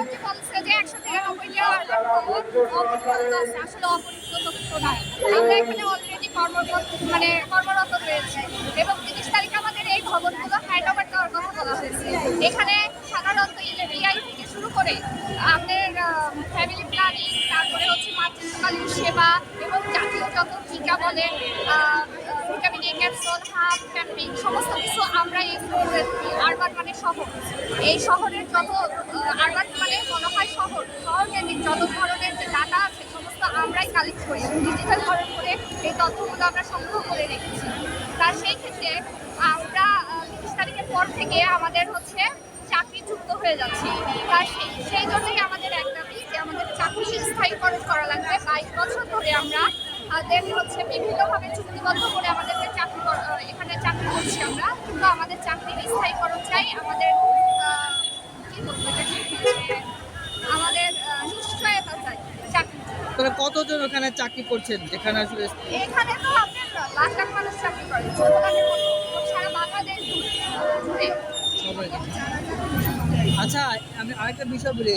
প্রধানমন্ত্রী বলছে যে ১৯৩টা আসলে অপরিচিত তথ্য নয়। আমরা এখানে অলরেডি কর্মরত রয়েছি এবং ৩০ তারিখ আমাদের এই ভবনগুলো হ্যান্ডওভার দেওয়ার কথা বলা হয়েছে। এখানে সাধারণত ইপিআই থেকে শুরু করে আমাদের ফ্যামিলি প্ল্যানিং, তারপরে হচ্ছে মাতৃত্বকালীন সেবা এবং জাতীয় যত টিকা বলেন, vitamin A capsule, hub, camping সমস্ত কিছু আমরা এই আরবান মানে শহর, এই শহরের যত আরবান মানে মনে হয় শহর কেন্দ্রিক যত ধরনের যে ডাটা আছে সমস্ত আমরাই কালেক্ট করি, ডিজিটালকরণ করে এই তথ্যগুলো আমরা সংগ্রহ করে রেখেছি। তার সেই ক্ষেত্রে আমরা ৩০ তারিখের পর থেকে আমাদের হচ্ছে চাকরি যুক্ত হয়ে যাচ্ছে। তার সেই জন্যই আমাদের এক দাবি যে আমাদের চাকরি স্থায়ীকরণ করা লাগবে। ২২ বছর ধরে আমরা হচ্ছে বিভিন্নভাবে চুক্তিবদ্ধ করে আমাদেরকে এখানে চাকরি করছি আমরা, কিন্তু আমাদের চাকরির স্থায়ীকরণ চাই। আমাদের কি বলবো আমাদের নিশ্চয়তা চাই চাকরি। তাহলে কতজন ওখানে চাকরি করছেন যেখানে আসলে এখানে তো আপনার লাখ লাখ মানুষ চাকরি করে, ১৪ লাখের মতো সারা বাংলাদেশ জুড়ে। সবাই? আচ্ছা, আমি আরেকটা বিষয় বলি।